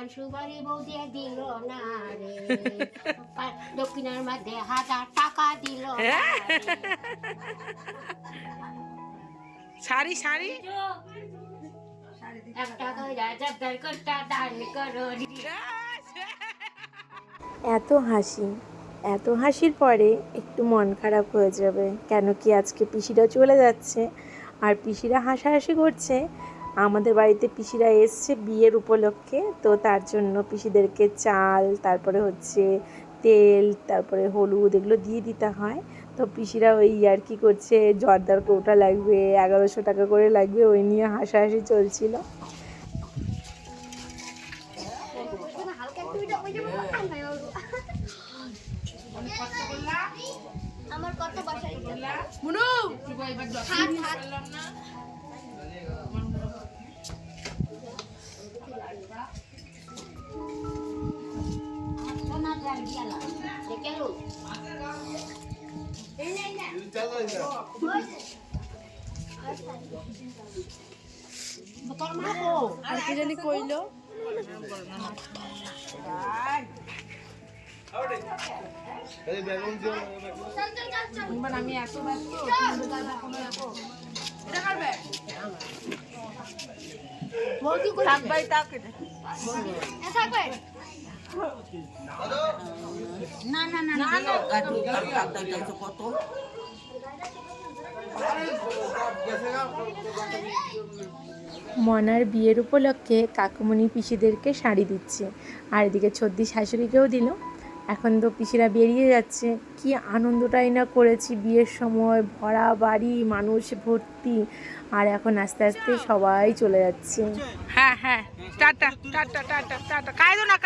পান সুপারি বৌদি দিল না রে, দক্ষিণের মধ্যে 1000 টাকা দিল না রে। শাড়ি শাড়ি একটা কইরা জব্দর করতা দান করো। এত হাসির পরে একটু মন খারাপ হয়ে যাবে, কেন কি আজকে পিসিরা চলে যাচ্ছে আর পিসিরা হাসাহাসি করছে। আমাদের বাড়িতে পিসিরা এসছে বিয়ের উপলক্ষে, তো তার জন্য পিসিদেরকে চাল, তারপরে হচ্ছে তেল, তারপরে হলুদ এগুলো দিয়ে দিতে হয়। তো পিসিরা ওই আর কি করছে, জর্দার কৌটা লাগবে, 1100 টাকা করে লাগবে, ওই নিয়ে হাসাহাসি চলছিল। আমার কত বাসায় মুনু সোনা জান গিয়ালা দেখে লো এই নাই না তোর মা কো আর কি জানি কইলো আমি এত ব্যস্ত এটা করবে বৌদি কই থাক ভাই থাক থাকবে না না না না কত মনার বিয়ের উপলক্ষে কাকুমণি পিসিদেরকে শাড়ি দিচ্ছে, আর এদিকে ছদ্দি শাশুড়িকেও দিল। এখন তো পিসিরা বেরিয়ে যাচ্ছে, কি আনন্দটাই না করেছি বিয়ের সময়, ভরা বাড়ি, মানুষ ভর্তি, আর এখন আস্তে আস্তে সবাই চলে যাচ্ছে। হ্যাঁ হ্যাঁ টাটা টাটা টাটা টাটা কাইদো না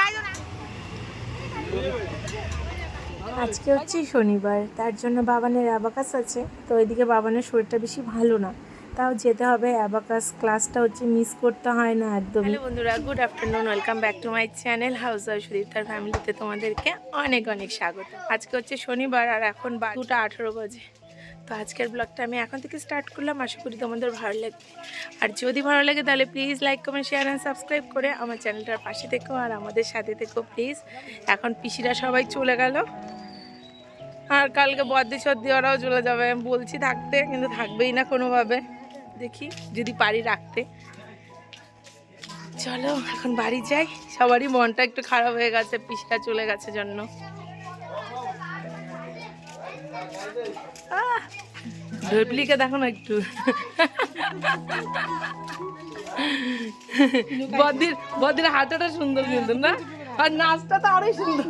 আজকে হচ্ছে শনিবার, তার জন্য বাবানের অ্যাবাকাস আছে, তো এদিকে বাবানের শরীরটা বেশি ভালো না, তাও যেতে হবে। অ্যাবাকাস ক্লাসটা হচ্ছে মিস করতে হয় না একদমই। হ্যালো বন্ধুরা, good afternoon, welcome back to my channel housewife সুদীপ্তার ফ্যামিলিতে তোমাদেরকে অনেক অনেক স্বাগত। আজকে হচ্ছে শনিবার আর এখন 2:18 বাজে। তো আজকের ব্লগটা আমি এখন থেকে স্টার্ট করলাম, আশা করি তোমাদের ভালো লাগবে। আর যদি ভালো লাগে তাহলে please like comment share and subscribe করে আমার চ্যানেলটার পাশে থেকো আর আমাদের সাথে থেকো প্লিজ। এখন পিসিরা সবাই চলে গেল, আর কালকে বদ্দি সর্দি ওরাও চলে যাবে। আমি বলছি থাকতে, কিন্তু থাকবেই না কোনোভাবে, দেখি যদি পারি রাখতে। চলো এখন বাড়ি যাই, সবারই মনটা একটু খারাপ হয়ে গেছে পিসিরা চলে গেছে জন্য। ঢোলপিলিকে দেখো না একটু, বদ্দির হাতটা সুন্দর কিন্তু না, আর নাচটা তো আরোই সুন্দর।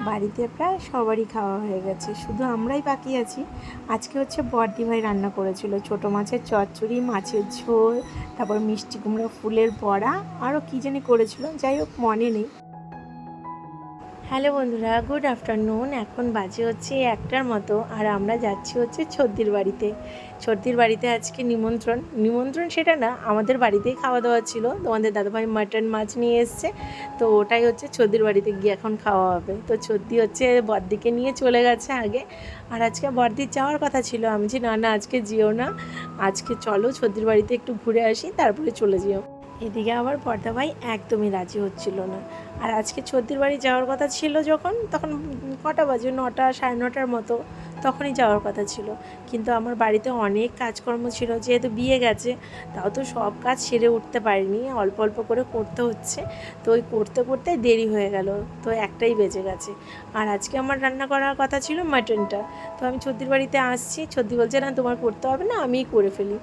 বাড়িতে প্রায় সবারই খাওয়া হয়ে গেছে, শুধু আমরাই বাকি আছি। আজকে হচ্ছে বড়দি ভাই রান্না করেছিল ছোটো মাছের চচ্চড়ি, মাছের ঝোল, তারপর মিষ্টি কুমড়া ফুলের বড়া, আরও কী জানি করেছিল, যাই হোক মনে নেই। হ্যালো বন্ধুরা, গুড আফটারনুন। এখন বাজে হচ্ছে 1টার মতো, আর আমরা যাচ্ছি হচ্ছে ছদ্দির বাড়িতে। ছদ্দির বাড়িতে আজকে নিমন্ত্রণ সেটা না, আমাদের বাড়িতেই খাওয়া দাওয়া ছিল। তোমাদের দাদাভাই মাটন মাছ নিয়ে এসছে, তো ওটাই হচ্ছে ছদ্দির বাড়িতে গিয়ে এখন খাওয়া হবে। তো ছদ্দি হচ্ছে বড়দিকে নিয়ে চলে গেছে আগে, আর আজকে বড়দির যাওয়ার কথা ছিল। আমি যে না আজকে যেও না, আজকে চলো ছদ্দির বাড়িতে একটু ঘুরে আসি, তারপরে চলে যেও। এদিকে আবার পর্দা ভাই একদমই রাজি হচ্ছিল না। আর আজকে ছদ্দির বাড়ি যাওয়ার কথা ছিল যখন, তখন কটা বাজে, 9টা 9:30 মতো, তখনই যাওয়ার কথা ছিল। কিন্তু আমার বাড়িতে অনেক কাজকর্ম ছিল, যেহেতু বিয়ে গেছে, তাও তো সব কাজ সেরে উঠতে পারিনি, অল্প অল্প করে করতে হচ্ছে। তো ওই করতে করতে দেরি হয়ে গেল, তো 1টাই বেজে গেছে। আর আজকে আমার রান্না করার কথা ছিল মাটনটা। তো আমি ছদ্দির বাড়িতে আসছি, ছদ্দি বলছে না তোমার করতে হবে না, আমিই করে ফেলি।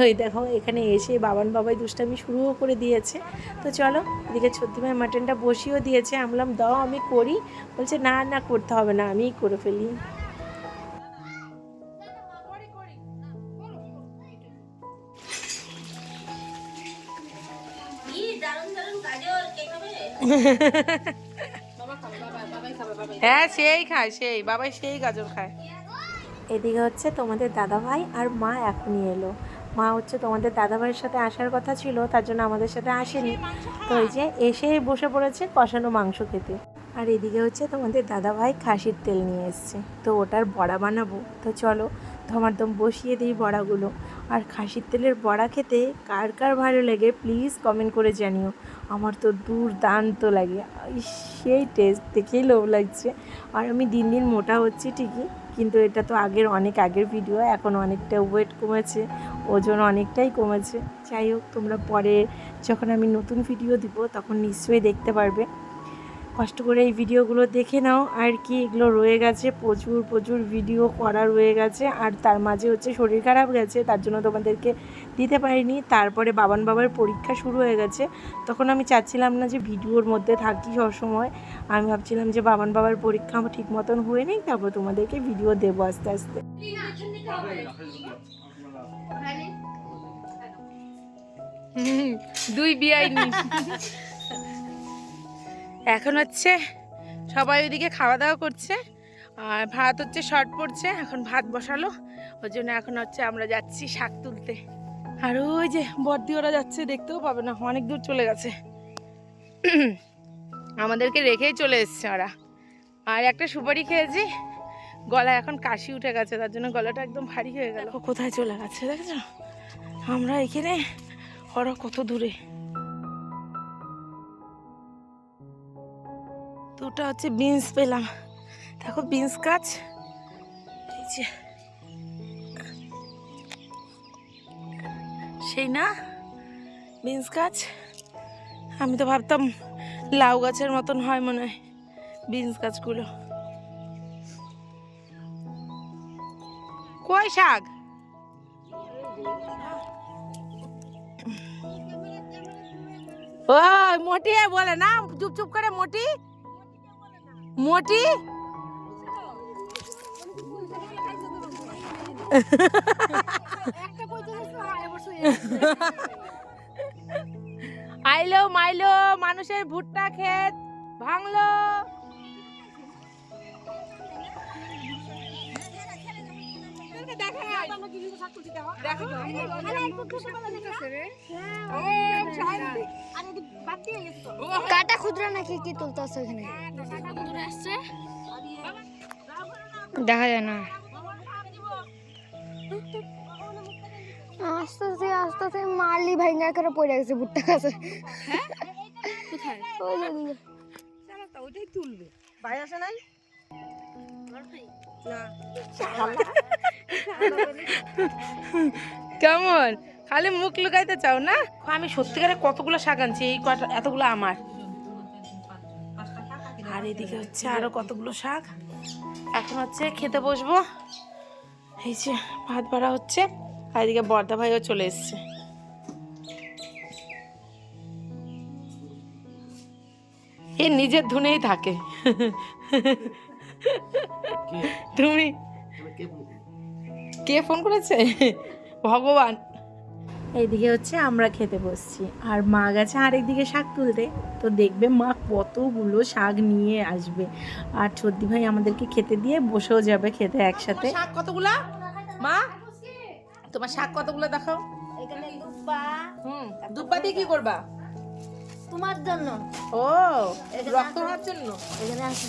ওই দেখো এখানে এসে বাবাই দুষ্টামি শুরুও করে দিয়েছে। তো চলো, এদিকে ছদ্দি ভাই মাটনটা বসিয়েও দিয়েছে, আমি বললাম দাও আমি করি, বলছে না করতে হবে না, আমিই করে ফেলি। হ্যাঁ সেই খায়, সেই বাবাই সেই গাজর খায়। এদিকে হচ্ছে তোমাদের দাদাভাই আর মা এখনই এলো। মা হচ্ছে তোমাদের দাদাভাইয়ের সাথে আসার কথা ছিল, তার জন্য আমাদের সাথে আসেনি। তো এই যে এসে বসে পড়েছে কষানো মাংস খেতে। আর এদিকে হচ্ছে তোমাদের দাদাভাই খাসির তেল নিয়ে এসছে, তো ওটার বড়া বানাবো। তো চলো ধমাধম বসিয়ে দিই বড়াগুলো। আর খাসির তেলের বড়া খেতে কার কার ভালো লাগে প্লিজ কমেন্ট করে জানিও। আমার তো দুর্দান্ত লাগে, সেই টেস্ট দেখেই লোভ লাগছে। আর আমি দিন দিন মোটা হচ্ছি ঠিকই, কিন্তু এটা তো অনেক আগের ভিডিও, এখন অনেকটা ওয়েট কমেছে, ওজন অনেকটাই কমেছে। যাই হোক, তোমরা পরে যখন আমি নতুন ভিডিও দিব তখন নিশ্চয়ই দেখতে পারবে। কষ্ট করে এই ভিডিওগুলো দেখে নাও। আর কি, এগুলো রয়ে গেছে, প্রচুর ভিডিও করা রয়ে গেছে। আর তার মাঝে হচ্ছে শরীর খারাপ গেছে, তার জন্য তোমাদেরকে দিতে পারিনি। তারপরে বাবার পরীক্ষা শুরু হয়ে গেছে, তখন আমি চাচ্ছিলাম না যে ভিডিওর মধ্যে থাকি সবসময়। আমি ভাবছিলাম যে বাবার পরীক্ষা ঠিক মতন হয়ে নেই, তারপর তোমাদেরকে ভিডিও দেবো আস্তে আস্তে। দুই বিয়াইনি। এখন হচ্ছে সবাই ওইদিকে খাওয়া দাওয়া করছে, আর ভাত হচ্ছে শর্ট পড়ছে, এখন ভাত বসালো, ওই জন্য এখন হচ্ছে আমরা যাচ্ছি শাক তুলতে। আর ওই যে বর্দি ওরা যাচ্ছে, দেখতেও পাবে না, অনেক দূর চলে গেছে, আমাদেরকে রেখেই চলে এসছে ওরা। আর একটা সুপারি খেয়েছি, গলায় এখন কাশি উঠে গেছে, তার জন্য গলাটা একদম ভারী হয়ে গেল। কোথায় চলে গেছে দেখছো, আমরা এখানে, ওরা কত দূরে। দুটো হচ্ছে বিনস পেলাম, দেখো বিনস গাছ, এই যে সেই না বিনস গাছ। আমি তো ভাবতাম লাউ গাছের মতন হয় মনে হয় বিনস গাছগুলো। কই শাক? ও মোটি বলে না, চুপ করে মোটি মোটি। আইলো মাইলো মানুষের ভুট্টা ক্ষেত ভাঙলো। কাটা খুদরা নাকি কি তুলতেছে ওখানে, দেখা যায় না। আস্তে আস্তে মারলি ভাইঙ্গা করে পড়ে গেছে ভুট্টা গাছে। ওইটাই তুলবে, ভাই আসে নাই কেমন, খালি মুখ লুকাইতে চাও না? আমি সত্যিকারে কতগুলো শাক আনছি, এই কটা এতগুলো আমার। আর এদিকে হচ্ছে আরো কতগুলো শাক, এখন হচ্ছে খেতে বসবো। এই যে ভাত বাড়া হচ্ছে, আর এদিকে বর্দা ভাইও চলে এসছে। এ নিজের ধুনেই থাকে। তুমি কে ফোন করেছে? ভগবান। এইদিকে হচ্ছে আমরা খেতে বসছি, আর মা গেছে আরেকদিকে শাক তুলতে। তো দেখবে মা কতগুলো শাক নিয়ে আসবে, আর ছোদ্দি ভাই আমাদেরকে খেতে দিয়ে বসেও যাবে খেতে একসাথে। শাক কতগুলা মা? তোমার শাক কতগুলো দেখাও। এখানে দুব্বা, দুব্বা দিয়ে কি করবা? তোমার জন্য। ও, রক্ত হওয়ার জন্য। এখানে আছে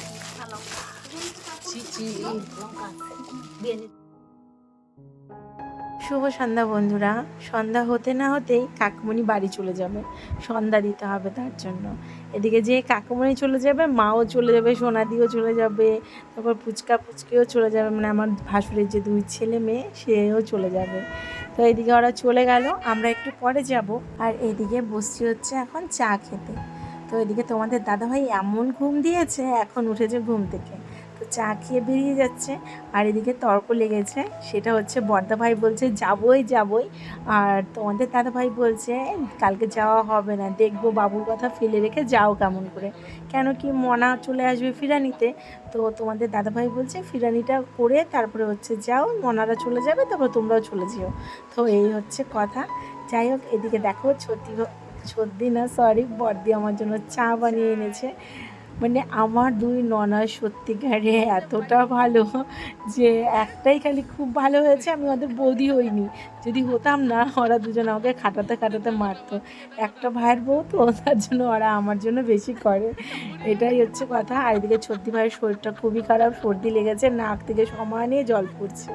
শুভ সন্ধ্যা বন্ধুরা। সন্ধ্যা হতে না হতেই কাকুমণি বাড়ি চলে যাবে, সন্ধ্যা দিতে হবে তার জন্য। এদিকে যে কাকুমণি চলে যাবে, মাও চলে যাবে, সোনাদিও চলে যাবে, তারপর পুচকিও চলে যাবে, মানে আমার ভাসুরের যে দুই ছেলে মেয়ে সেও চলে যাবে। তো এদিকে ওরা চলে গেল, আমরা একটু পরে যাব। আর এদিকে বসছি হচ্ছে এখন চা খেতে। তো এদিকে তোমাদের দাদাভাই এমন ঘুম দিয়েছে, এখন উঠেছে ঘুম থেকে, তো চা খেয়ে বেরিয়ে যাচ্ছে। আর এদিকে তর্ক লেগেছে, সেটা হচ্ছে বর্দা ভাই বলছে যাবই, আর তোমাদের দাদা ভাই বলছে কালকে যাওয়া হবে না, দেখবো বাবুর কথা ফেলে রেখে যাও কেমন করে, কেন কি মনা চলে আসবে ফিরানিতে। তো তোমাদের দাদা ভাই বলছে ফিরানিটা করে তারপরে হচ্ছে যাও, মনারা চলে যাবে, তারপর তোমরাও চলে যেও। তো এই হচ্ছে কথা। যাই হোক, এদিকে দেখো সত্যি না, সরি, বর্দি আমার জন্য চা বানিয়ে এনেছে। মানে আমার দুই ননদ সত্যিকারে এতটা ভালো যে একটাই খালি খুব ভালো হয়েছে, আমি ওদের বৌদি হইনি। যদি হতাম না, ওরা দুজন আমাকে খাটাতে খাটাতে মারতো। একটা ভাইয়ের বউ তো, তার জন্য ওরা আমার জন্য বেশি করে, এটাই হচ্ছে কথা। আর এদিকে ছোট্টি ভাইয়ের শরীরটা খুবই খারাপ, সর্দি লেগেছে, নাক থেকে সমানে জল পড়ছে।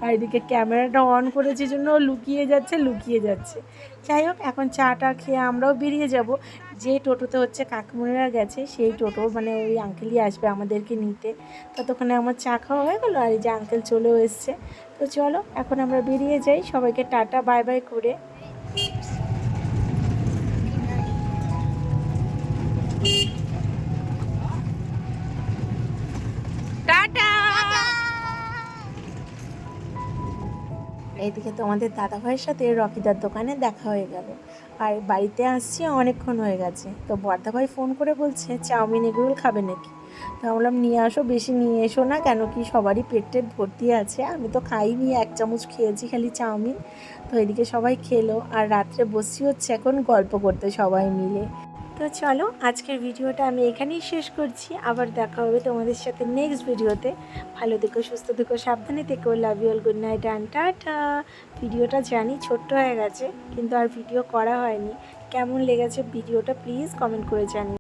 আর এদিকে ক্যামেরাটা অন করেছে জন্য লুকিয়ে যাচ্ছে। যাই হোক, এখন চাটা খেয়ে আমরাও বেরিয়ে যাব। যে টোটোতে হচ্ছে কাকিমুনিরা গেছে, সেই টোটো মানে ওই আঙ্কেলই আসবে আমাদেরকে নিতে। ততক্ষণে আমার চা খাওয়া হয়ে গেলো, আর এই যে আঙ্কেল চলেও এসছে। তো চলো এখন আমরা বেরিয়ে যাই, সবাইকে টাটা বাই বাই করে। টাটা। এইদিকে তোমাদের দাদাভাইয়ের সাথে রকিদার দোকানে দেখা হয়ে গেল, আর বাড়িতে আসছি অনেকক্ষণ হয়ে গেছে। তো বর্দাভাই ফোন করে বলছে চাউমিন এগরোল খাবে নাকি। তো বললাম নিয়ে আসো, বেশি নিয়ে এসো না, কেন কি সবারই পেট ভর্তি আছে, আমি তো খাইনি, 1 চামচ খেয়েছি খালি চাউমিন। তো এদিকে সবাই খেলো, আর রাত্রে বসি হচ্ছে এখন গল্প করতে সবাই মিলে। তো চলো আজকের ভিডিওটা আমি এখানেই শেষ করছি, আবার দেখা হবে তোমাদের সাথে নেক্সট ভিডিওতে। ভালো থেকো, সুস্থ থেকো, সাবধানে থেকো, love you all, good night and tata. ভিডিওটা জানি ছোট্ট হয়ে গেছে, কিন্তু আর ভিডিও করা হয়নি। কেমন লেগেছে ভিডিওটা প্লিজ কমেন্ট করে জানিও।